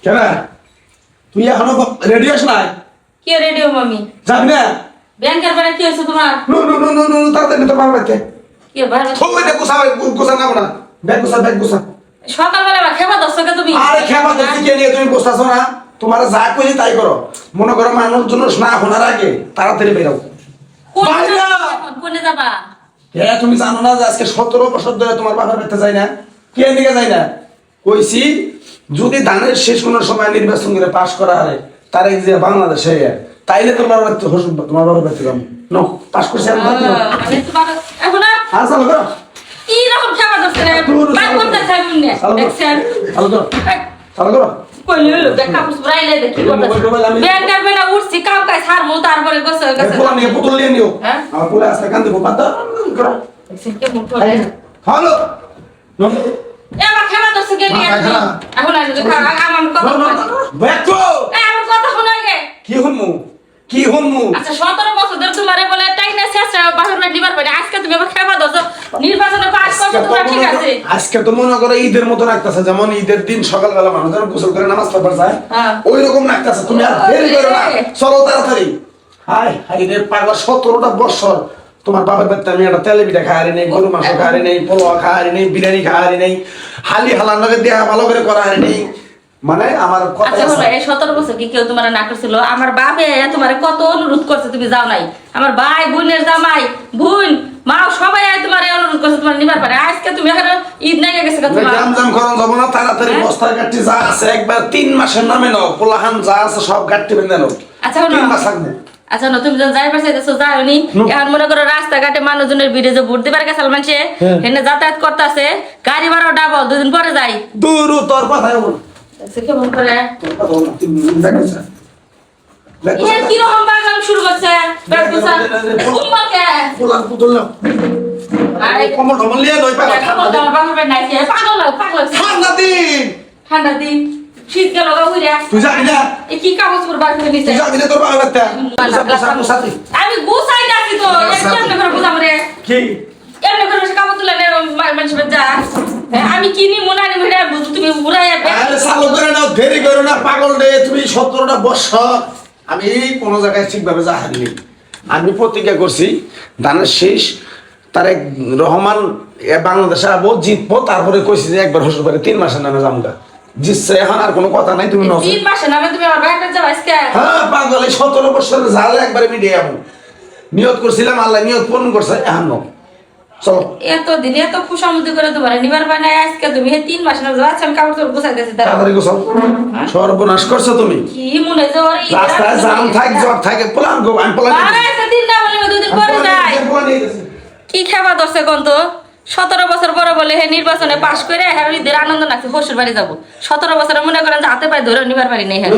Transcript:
কেন তুই এখনো রেডি হস নাই? কি রেডিও মামি? যাবি না? ব্যাংকের বাড়ি কি হয়েছে তোমার? No no no no no তাড়াতাড়ি তো পারবে তে কি বাইরে থই দে গুছা না না ব্যাগ গুছা সকালবেলা বা খেবা দছ টাকা তুমি? আরে খেবা তো কি নিয়ে তুমি বসতাছো না? তোমার যা কইছি তাই করো। মনে করো মানুষ জন্য না শোনার আগে তাড়াতাড়ি বেরাও। কোনে যাবা? তুমি জানো না যে আজকে 17 বছর ধরে তোমার বাবার বাড়িতে যাই না? কে দিকে যাই না? কইছি যদি ধানের শেষ কোন সময় নির্বাচন করে পাশ করা হয় তার এই যে বাংলাদেশে তাইলে তোমার বাড়িতে তোমার বাবার বাড়িতে যাবো নো পাশ করছে আমি বাড়িতে যাবো। মানে তোমার এখন আর চালু করো কি রকম খেবা দছ টাকা বাই করতে চাইবুন না দেখছেন? চালু করো চালু করো কইলে হলো দেখা পুষ ব্রাইলে দেখি করতে ব্যাংকের বেলা উঠছি কাম কাজ ছাড়মু তারপরে গছে গছে পোলা নিয়ে বোতল নিয়ে নিও। হ্যাঁ? আমার পোলা আসতে কান্দে বাদ করো দেখছেন কেমন করে হ্যালো এবার খেবা দছ কে নিয়ে আসি এখন আর যদি আমার কথা দেখো আমার কথা শোনাই গে কি হনমু আচ্ছা 17 বছর ধরে তোমারে বলে টাইনা শেষরা বাহির না দিবার পারে আজকে তুমি আবার খেবা দছ নির্বাচনে পাস করছো তোমরা ঠিক আছে আজকে তো মনে করো ঈদের মতো লাগতেছে যেমন ঈদের দিন সকালবেলা মানুষ যখন গোসল করে নামাজ পড়বার যায় ওই রকম লাগতেছে তুমি আর দেরি করো না চলো তাড়াতাড়ি হাই হাই রে পাগল 17টা বছর তোমার বাবার বাড়িতে আমি একটা তেলে পিঠা খাওয়ারি নেই গরু মাংস খাওয়ারি নেই পোলোয়া খাওয়ারি নেই বিরিয়ানি খাওয়ারি নেই হালি হালার লগে দেয়া ভালো করে করা হারি নেই মানে আমার কথা আচ্ছা বলো এই 17 বছর কি কেউ তোমার না করছিল আমার বাপে তোমারে কত অনুরোধ করছে তুমি যাও নাই আমার ভাই বোনের জামাই বোন মা সবাই তোমারে অনুরোধ করছে তোমার নিবার পারে আজকে তুমি এখন ঈদ নাই গেছে তোমার জাম জাম করন যাব না তাড়াতাড়ি বস্তার গাঠি যা আছে একবার 3 মাসের নামে নাও পোলাহান যা আছে সব গাঠি বেঁধে নাও আচ্ছা 3 মাস লাগবে আচ্ছা না তুমি যখন যাই পাশে দেছো যাওনি এখন মনে করো রাস্তাঘাটে মানুষজনের ভিড়ে যে ভোট দিবার গেছাল মানুষে হেনে যাতায়াত করতেছে গাড়ি ভাড়াও ডাবল দুদিন পরে যাই দূর তোর কথা বল কেমন করে তোর কথা বল এর কি রকম বাগান শুরু করছে বেকুসা উম্মাকে পোলার পুতুল নাও আরে কমল ধমল লিয়ে লই পাগল পাগল ঠান্ডা দিন ঠান্ডা দিন শীত গেল গা উইরা তুই যাবি না এই কি কাগজ পর বার করে নিছে তুই যাবি না তোর বাবা বাড়িতে সাথে আমি গুছাই যাচ্ছি তো কেমনে করে বুঝাম রে কি কেমনে করে সে কাগজ তুলে নে মানুষ যা আমি কিনি মোনানি মেরে বুঝু তুমি উড়াই আরে চালু করে নাও দেরি করো না পাগল রে তুমি 17টা বছর আমি কোন জায়গায় ঠিকভাবে যা হারিনি আমি প্রতিজ্ঞা করছি ধানের শেষ তারেক রহমান বাংলাদেশে আবো জিতবো তারপরে কইছি যে একবার শ্বশুর বাড়ি 3 মাসের নামে যামগা জিতছে এখন আর কোনো কথা নাই তুমি নজর 3 মাসে নামে তুমি আমার বাইরে যাও আজকে হ্যাঁ পাগল এই 17 বছর জালে একবারে মিডিয়ে যাবো নিয়ত করছিলাম আল্লাহ নিয়ত পূর্ণ করছে এখন চলো এত দিনে এত খুশামতি করে তোমার নিবার বানায় আজকে তুমি 3 মাস না যাচ্ছ আমি কাপড় তোর গুছাই দিয়েছি তাড়াতাড়ি গোছাও সর্বনাশ করছো তুমি কি মনে জোরে রাস্তায় জাম থাক জ্বর থাকে পোলান গো আমি পোলান আরে সেদিন না বলে দুদিন পরে যাই কি খাবা দর্শক তো 17 বছর পরে বলে হে নির্বাচনে পাশ করে হ্যাঁ ঈদের আনন্দ নাকি শ্বশুর বাড়ি যাবো 17 বছরে মনে করেন যে হাতে পায়ে ধরে নিবার পারি নেই হ্যাঁ